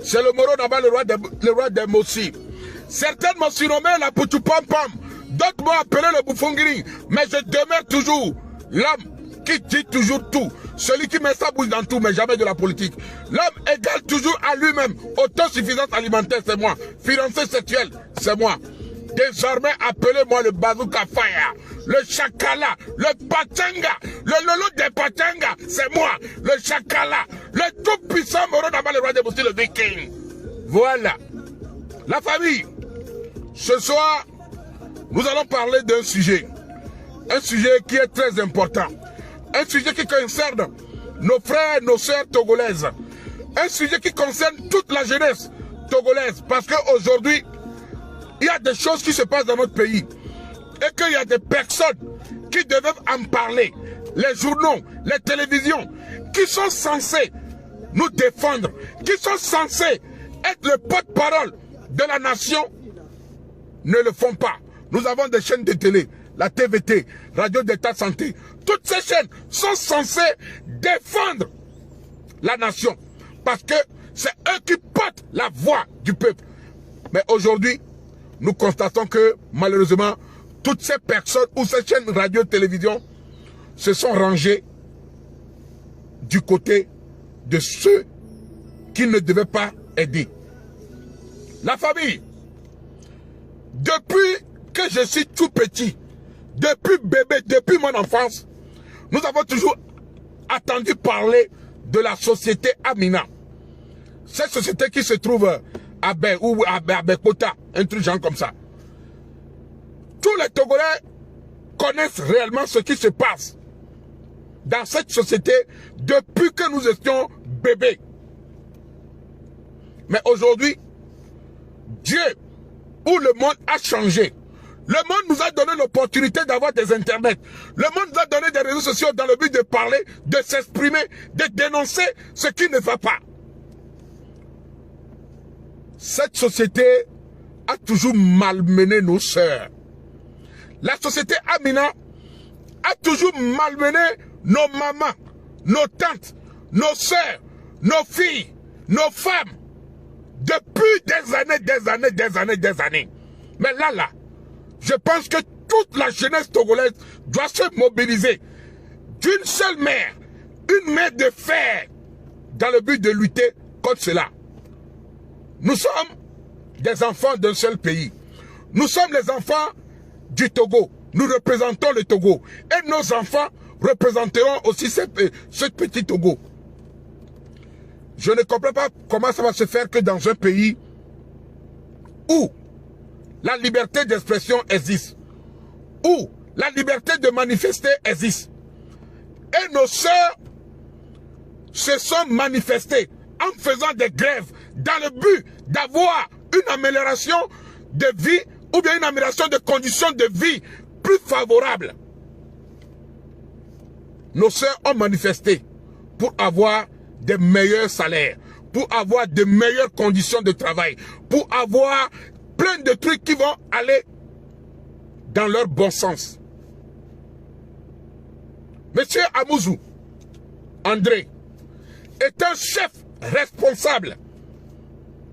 C'est le Moro Naba, le roi des Mossi. Certaines m'ont surnommé la Poutou-Pam-Pam. D'autres m'ont appelé le Bouffongiri. Mais je demeure toujours l'homme qui dit toujours tout. Celui qui met sa bouche dans tout, mais jamais de la politique. L'homme égale toujours à lui-même. Autosuffisance alimentaire, c'est moi. Fiancé sexuel, c'est moi. Désormais, appelez-moi le Bazooka Fire, le Chakala, le Pachanga, le Lolo des Pachanga, c'est moi. Le Chakala, le tout-puissant Moro Naba, le roi des Mossi, le Viking. Voilà. La famille, ce soir, nous allons parler d'un sujet. Un sujet qui est très important. Un sujet qui concerne nos frères, nos sœurs togolaises. Un sujet qui concerne toute la jeunesse togolaise. Parce qu'aujourd'hui, il y a des choses qui se passent dans notre pays. Et qu'il y a des personnes qui doivent en parler. Les journaux, les télévisions, qui sont censés nous défendre. Qui sont censés être le porte-parole de la nation, ne le font pas. Nous avons des chaînes de télé, la TVT, Radio d'État Santé. Toutes ces chaînes sont censées défendre la nation. Parce que c'est eux qui portent la voix du peuple. Mais aujourd'hui, nous constatons que malheureusement, toutes ces personnes ou ces chaînes radio-télévision se sont rangées du côté de ceux qui ne devaient pas aider. La famille, depuis que je suis tout petit, depuis bébé, depuis mon enfance, nous avons toujours entendu parler de la société Amina. Cette société qui se trouve à Bé ou à Bekota, un truc genre comme ça. Tous les Togolais connaissent réellement ce qui se passe dans cette société depuis que nous étions bébés. Mais aujourd'hui, Dieu, où le monde a changé, le monde nous a donné l'opportunité d'avoir des internets. Le monde nous a donné des réseaux sociaux dans le but de parler, de s'exprimer, de dénoncer ce qui ne va pas. Cette société a toujours malmené nos sœurs. La société Amina a toujours malmené nos mamans, nos tantes, nos sœurs, nos filles, nos femmes. Depuis des années. Mais là, je pense que toute la jeunesse togolaise doit se mobiliser d'une seule mère, une main de fer, dans le but de lutter contre cela. Nous sommes des enfants d'un seul pays. Nous sommes les enfants du Togo. Nous représentons le Togo. Et nos enfants représenteront aussi ce petit Togo. Je ne comprends pas comment ça va se faire que dans un pays où la liberté d'expression existe, où la liberté de manifester existe, et nos sœurs se sont manifestées en faisant des grèves dans le but d'avoir une amélioration de vie ou bien une amélioration de conditions de vie plus favorables. Nos sœurs ont manifesté pour avoir des meilleurs salaires, pour avoir de meilleures conditions de travail, pour avoir plein de trucs qui vont aller dans leur bon sens. Monsieur Amouzou André est un chef responsable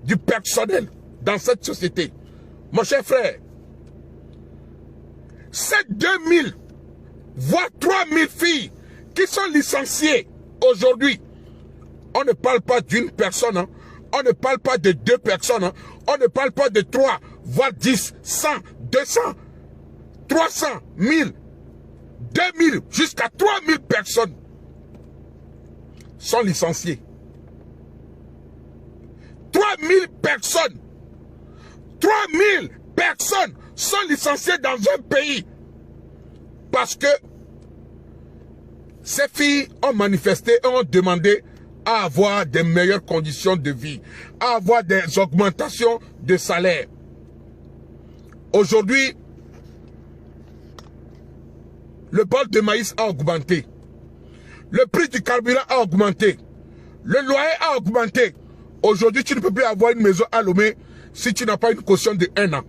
du personnel dans cette société. Mon cher frère, c'est 2000 voire 3000 filles qui sont licenciées aujourd'hui. On ne parle pas d'une personne, hein. On ne parle pas de 2 personnes, hein. On ne parle pas de 3, voire 10, 100, 200, 300, 1000, 2000, jusqu'à 3000 personnes sont licenciées. 3000 personnes, 3000 personnes sont licenciées dans un pays parce que ces filles ont manifesté et ont demandé à avoir des meilleures conditions de vie, à avoir des augmentations de salaire. Aujourd'hui, le bol de maïs a augmenté. Le prix du carburant a augmenté. Le loyer a augmenté. Aujourd'hui, tu ne peux plus avoir une maison à Lomé si tu n'as pas une caution de 1 an.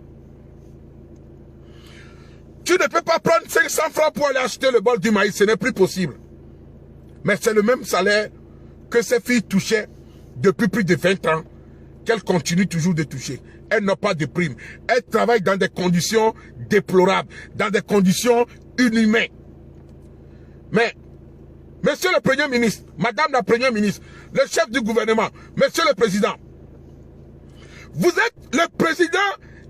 Tu ne peux pas prendre 500 francs pour aller acheter le bol du maïs. Ce n'est plus possible. Mais c'est le même salaire que ces filles touchaient depuis plus de 20 ans qu'elles continuent toujours de toucher. Elles n'ont pas de prime. Elles travaillent dans des conditions déplorables, dans des conditions inhumaines. Mais, monsieur le Premier ministre, madame la Première ministre, le chef du gouvernement, monsieur le président, vous êtes le président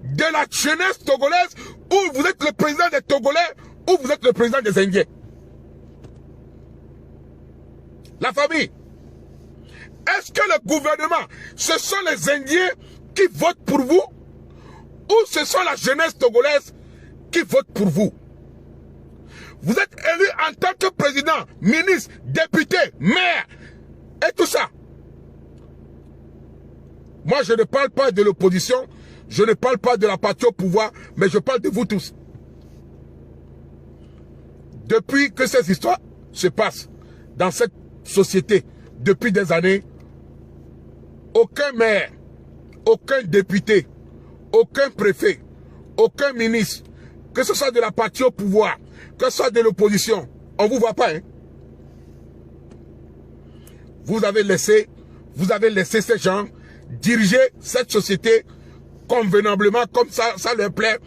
de la jeunesse togolaise ou vous êtes le président des Togolais ou vous êtes le président des Indiens? La famille. Est-ce que le gouvernement, ce sont les Indiens qui votent pour vous ou ce sont la jeunesse togolaise qui vote pour vous? Vous êtes élu en tant que président, ministre, député, maire et tout ça. Moi, je ne parle pas de l'opposition, je ne parle pas de la partie au pouvoir, mais je parle de vous tous. Depuis que ces histoires se passent dans cette société, depuis des années, aucun maire, aucun député, aucun préfet, aucun ministre, que ce soit de la partie au pouvoir, que ce soit de l'opposition, on ne vous voit pas. Hein? Vous avez laissé ces gens diriger cette société convenablement, comme ça leur plaît.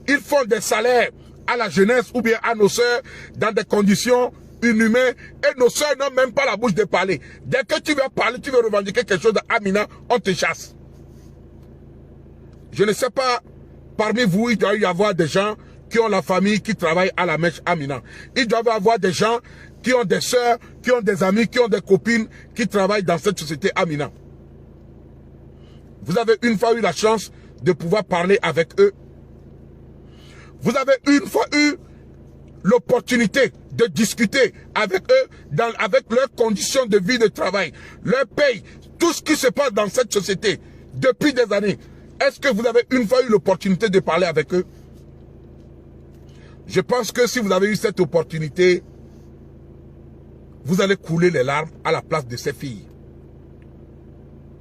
Ils font des salaires à la jeunesse ou bien à nos sœurs dans des conditions inhumaines et nos sœurs n'ont même pas la bouche de parler. Dès que tu veux parler, tu veux revendiquer quelque chose d'Amina, on te chasse. Je ne sais pas, parmi vous, il doit y avoir des gens qui ont la famille, qui travaillent à la mèche Amina. Il doit y avoir des gens qui ont des sœurs, qui ont des amis, qui ont des copines, qui travaillent dans cette société Amina. Vous avez une fois eu la chance de pouvoir parler avec eux. Vous avez une fois eu l'opportunité de discuter avec eux, avec leurs conditions de vie, de travail, leur paye, tout ce qui se passe dans cette société depuis des années. Est-ce que vous avez une fois eu l'opportunité de parler avec eux? Je pense que si vous avez eu cette opportunité, vous allez couler les larmes à la place de ces filles.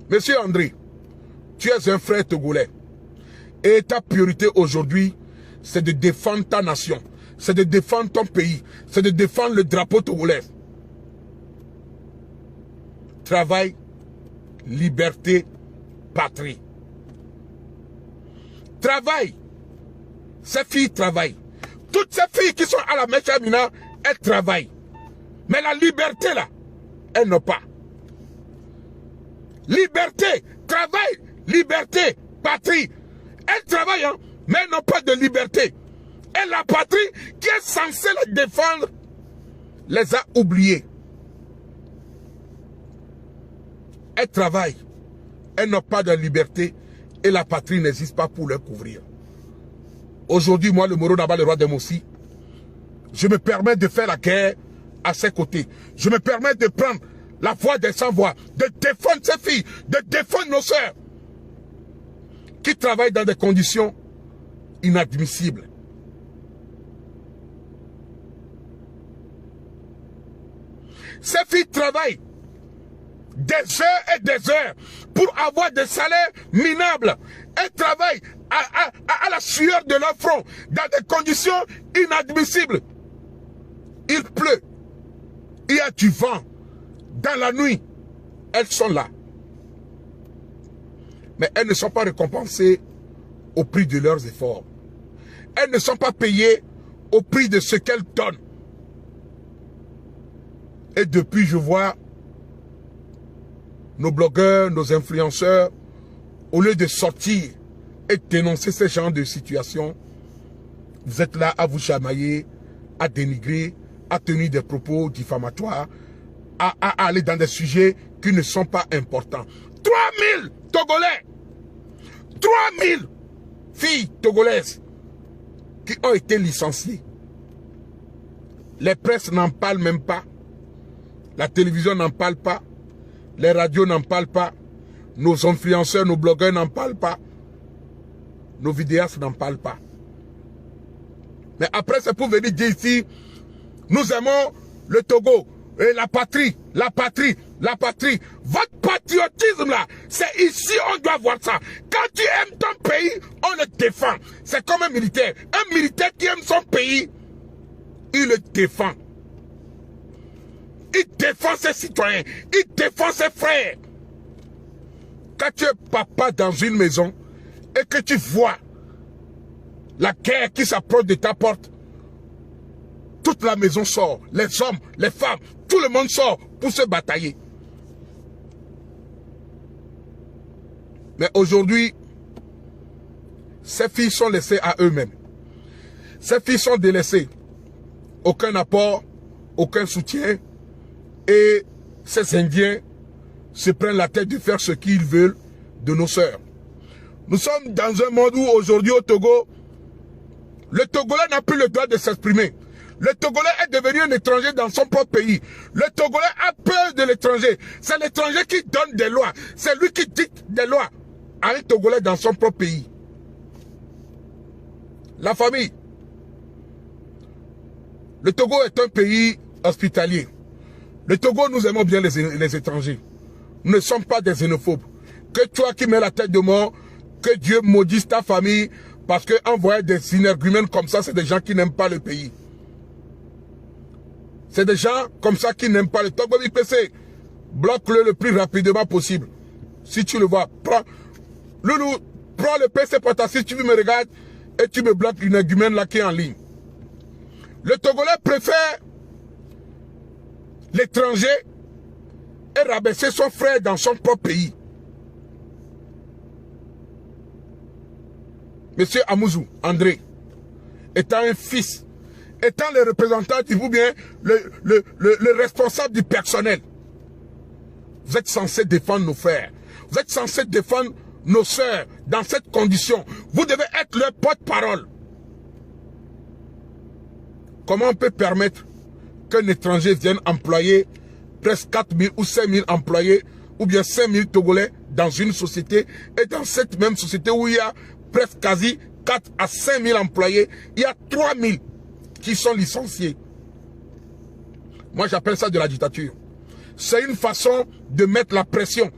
Monsieur André, tu es un frère togolais. Et ta priorité aujourd'hui, c'est de défendre ta nation. C'est de défendre ton pays. C'est de défendre le drapeau togolais. Travail, liberté, patrie. Travail. Ces filles travaillent. Toutes ces filles qui sont à la mèche Amina, elles travaillent. Mais la liberté là, elles n'ont pas. Liberté, travail, liberté, patrie. Elles travaillent, hein, mais elles n'ont pas de liberté. Et la patrie qui est censée les défendre, les a oubliées. Elles travaillent, elles n'ont pas de liberté et la patrie n'existe pas pour les couvrir. Aujourd'hui, moi, le Moro Naba, le roi des Mossi, je me permets de faire la guerre à ses côtés. Je me permets de prendre la voix des sans-voix, de défendre ces filles, de défendre nos sœurs qui travaillent dans des conditions inadmissibles. Ces filles travaillent des heures et des heures pour avoir des salaires minables. Elles travaillent à la sueur de leur front dans des conditions inadmissibles. Il pleut, il y a du vent, dans la nuit, elles sont là. Mais elles ne sont pas récompensées au prix de leurs efforts. Elles ne sont pas payées au prix de ce qu'elles donnent. Et depuis, je vois nos blogueurs, nos influenceurs, au lieu de sortir et dénoncer ce genre de situation, vous êtes là à vous chamailler, à dénigrer, à tenir des propos diffamatoires, à aller dans des sujets qui ne sont pas importants. 3000 Togolais, 3000 filles togolaises qui ont été licenciées. Les presses n'en parlent même pas. La télévision n'en parle pas. Les radios n'en parlent pas. Nos influenceurs, nos blogueurs n'en parlent pas. Nos vidéastes n'en parlent pas. Mais après, c'est pour venir dire ici, nous aimons le Togo, et la patrie, la patrie, la patrie. Votre patriotisme là, c'est ici on doit voir ça. Quand tu aimes ton pays, on le défend. C'est comme un militaire. Un militaire qui aime son pays, il le défend. Il défend ses citoyens, il défend ses frères. quand tu es papa dans une maison et que tu vois la guerre qui s'approche de ta porte, toute la maison sort, les hommes, les femmes, tout le monde sort pour se batailler. Mais aujourd'hui, ces filles sont laissées à eux-mêmes. Ces filles sont délaissées. Aucun apport, aucun soutien. Et ces Indiens se prennent la tête de faire ce qu'ils veulent de nos sœurs. Nous sommes dans un monde où aujourd'hui au Togo, le Togolais n'a plus le droit de s'exprimer. Le Togolais est devenu un étranger dans son propre pays. Le Togolais a peur de l'étranger. C'est l'étranger qui donne des lois. C'est lui qui dicte des lois à un Togolais dans son propre pays. La famille. Le Togo est un pays hospitalier. Le Togo, nous aimons bien les étrangers. Nous ne sommes pas des xénophobes. Que toi qui mets la tête de mort, que Dieu maudisse ta famille, parce que envoyer des énergumènes comme ça, c'est des gens qui n'aiment pas le pays. C'est des gens comme ça qui n'aiment pas le Togo IPC. Bloque-le le plus rapidement possible. Si tu le vois, prends. Loulou, prends le PC Pata, si tu me regardes, et tu me bloques l'énergumène là qui est en ligne. Le Togolais préfère l'étranger et rabaisser son frère dans son propre pays. Monsieur Amouzou, André, étant un fils, étant le représentant ou bien le responsable du personnel, vous êtes censé défendre nos frères. Vous êtes censé défendre nos sœurs dans cette condition. Vous devez être leur porte-parole. Comment on peut permettre qu'un étranger vienne employer presque 4 000 ou 5 000 employés ou bien 5 000 Togolais dans une société et dans cette même société où il y a presque quasi 4 à 5 000 employés, il y a 3 000 qui sont licenciés. Moi j'appelle ça de la dictature. C'est une façon de mettre la pression.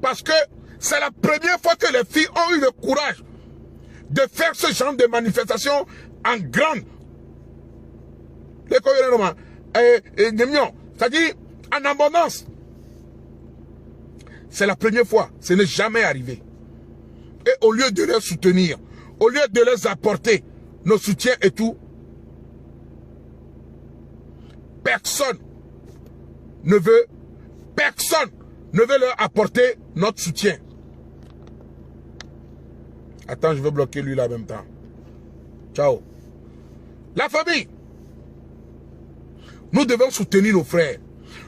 Parce que c'est la première fois que les filles ont eu le courage de faire ce genre de manifestation en grande. C'est-à-dire en abondance. C'est la première fois. Ce n'est jamais arrivé. Et au lieu de les soutenir, au lieu de les apporter nos soutiens et tout, personne ne veut leur apporter notre soutien. Attends, je vais bloquer lui là en même temps. Ciao. La famille. Nous devons soutenir nos frères.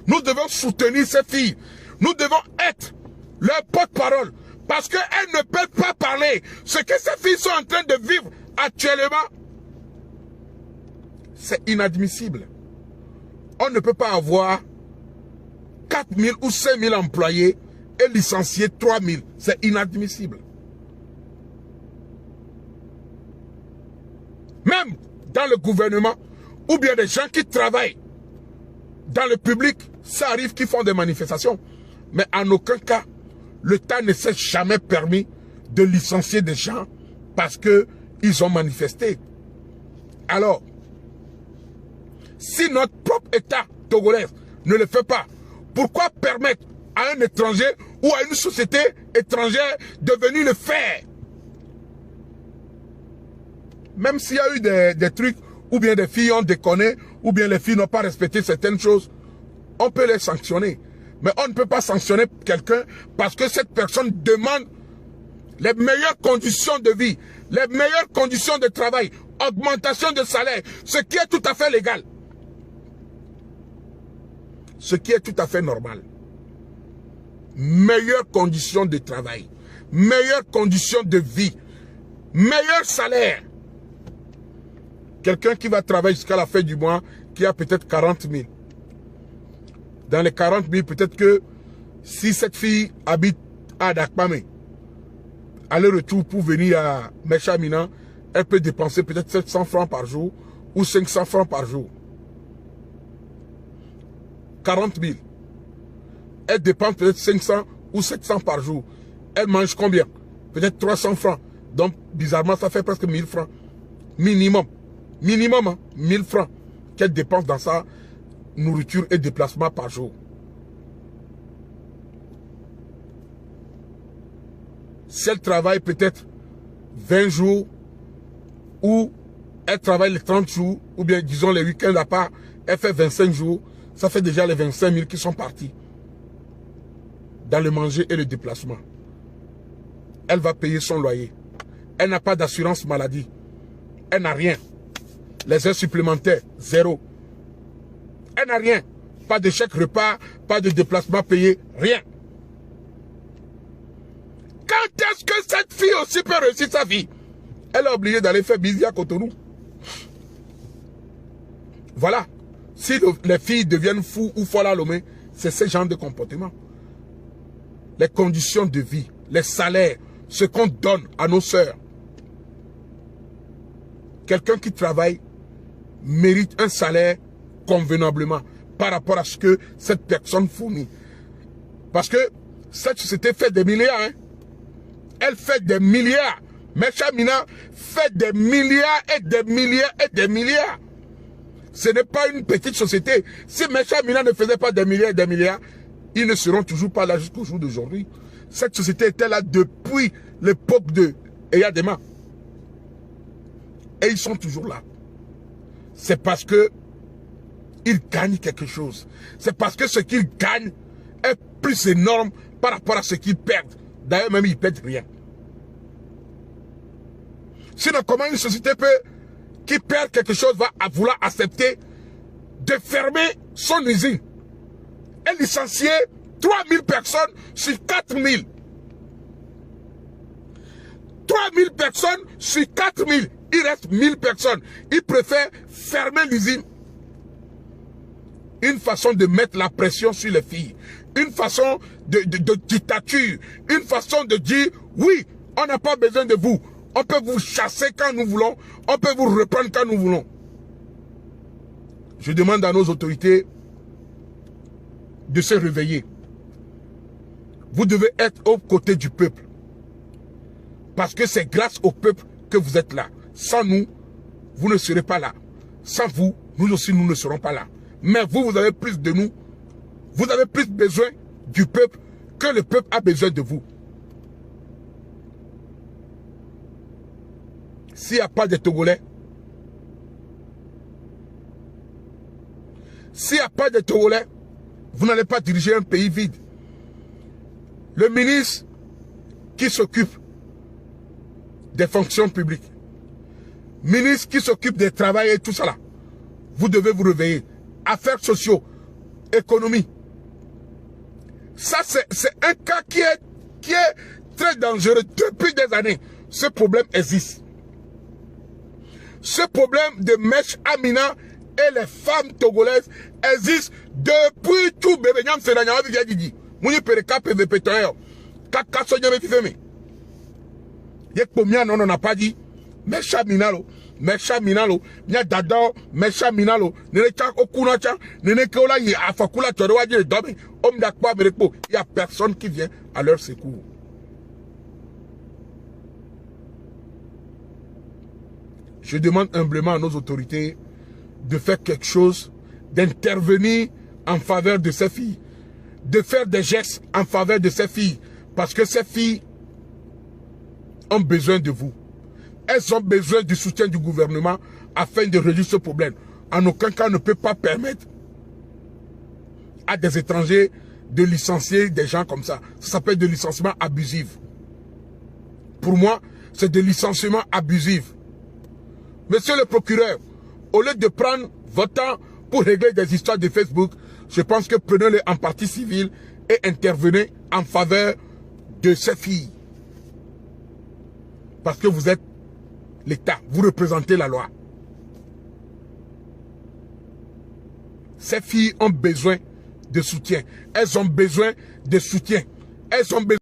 Nous devons soutenir ces filles. Nous devons être leur porte-parole. Parce qu'elles ne peuvent pas parler. Ce que ces filles sont en train de vivre actuellement, c'est inadmissible. On ne peut pas avoir 4 000 ou 5 000 employés et licencier 3 000. C'est inadmissible. Même dans le gouvernement, ou bien des gens qui travaillent dans le public, ça arrive qu'ils font des manifestations. Mais en aucun cas, l'État ne s'est jamais permis de licencier des gens parce qu'ils ont manifesté. Alors, si notre propre État togolais ne le fait pas, pourquoi permettre à un étranger ou à une société étrangère de venir le faire? Même s'il y a eu des trucs, ou bien des filles ont déconné, ou bien les filles n'ont pas respecté certaines choses, on peut les sanctionner. Mais on ne peut pas sanctionner quelqu'un parce que cette personne demande les meilleures conditions de vie, les meilleures conditions de travail, augmentation de salaire, ce qui est tout à fait légal. Ce qui est tout à fait normal. Meilleures conditions de travail, meilleures conditions de vie, meilleur salaire. Quelqu'un qui va travailler jusqu'à la fin du mois, qui a peut-être 40 000. Dans les 40 000, peut-être que si cette fille habite à Dakpame, aller-retour pour venir à Mechamina, elle peut dépenser peut-être 700 francs par jour ou 500 francs par jour. 40 000. Elle dépense peut-être 500 ou 700 par jour. Elle mange combien? Peut-être 300 francs. Donc, bizarrement, ça fait presque 1000 francs. Minimum. Minimum, hein, 1000 francs qu'elle dépense dans sa nourriture et déplacement par jour. Si elle travaille peut-être 20 jours, ou elle travaille les 30 jours, ou bien disons les week-ends à part, elle fait 25 jours, ça fait déjà les 25 000 qui sont partis dans le manger et le déplacement. Elle va payer son loyer. Elle n'a pas d'assurance maladie. Elle n'a rien. Les heures supplémentaires, zéro. Elle n'a rien. Pas de chèque repas, pas de déplacement payé, rien. Quand est-ce que cette fille aussi peut réussir sa vie? Elle est obligée d'aller faire busy à Cotonou. Voilà. Si les filles deviennent fous ou folles à Lomé, c'est ce genre de comportement. Les conditions de vie, les salaires, ce qu'on donne à nos sœurs. Quelqu'un qui travaille mérite un salaire convenablement par rapport à ce que cette personne fournit. Parce que cette société fait des milliards. Hein? Elle fait des milliards. Mecha Mina fait des milliards et des milliards et des milliards. Ce n'est pas une petite société. Si Mecha Mina ne faisait pas des milliards et des milliards, ils ne seront toujours pas là jusqu'au jour d'aujourd'hui. Cette société était là depuis l'époque de Eyadema. Et ils sont toujours là. C'est parce que ils gagnent quelque chose. C'est parce que ce qu'ils gagnent est plus énorme par rapport à ce qu'ils perdent. D'ailleurs, même ils ne perdent rien. Sinon, comment une société qui perd quelque chose va vouloir accepter de fermer son usine et licencier 3000 personnes sur 4000. 3000 personnes sur 4000. Il reste 1000 personnes. Ils préfèrent fermer l'usine. Une façon de mettre la pression sur les filles. Une façon de dictature. Une façon de dire, oui, on n'a pas besoin de vous. On peut vous chasser quand nous voulons. On peut vous reprendre quand nous voulons. Je demande à nos autorités de se réveiller. Vous devez être aux côtés du peuple. Parce que c'est grâce au peuple que vous êtes là. Sans nous, vous ne serez pas là. Sans vous, nous aussi, nous ne serons pas là. Mais vous, vous avez plus de nous. Vous avez plus besoin du peuple que le peuple a besoin de vous. S'il n'y a pas de Togolais, s'il n'y a pas de Togolais, vous n'allez pas diriger un pays vide. Le ministre qui s'occupe des fonctions publiques, ministre qui s'occupe des travail et tout ça là, vous devez vous réveiller. Affaires sociaux, économie. Ça, c'est un cas qui est très dangereux. Depuis des années, ce problème existe. Ce problème de Mèche Amina et les femmes togolaises existe depuis tout bébé. On n'a pas dit Mèche Aminalo. Mecha Minalo, nya dadao, Mecha Minalo, nene chak okuna cha, nene keola yi afakula chorewa jere domi, homme d'akwa merekpo, il n'y a personne qui vient à leur secours. Je demande humblement à nos autorités de faire quelque chose, d'intervenir en faveur de ces filles, de faire des gestes en faveur de ces filles, parce que ces filles ont besoin de vous. Elles ont besoin du soutien du gouvernement afin de résoudre ce problème. En aucun cas, on ne peut pas permettre à des étrangers de licencier des gens comme ça. Ça s'appelle de licenciement abusif. Pour moi, c'est de licenciement abusif. Monsieur le procureur, au lieu de prendre votre temps pour régler des histoires de Facebook, je pense que prenez-le en partie civile et intervenez en faveur de ces filles. Parce que vous êtes l'État, vous représentez la loi. Ces filles ont besoin de soutien. Elles ont besoin de soutien. Elles ont besoin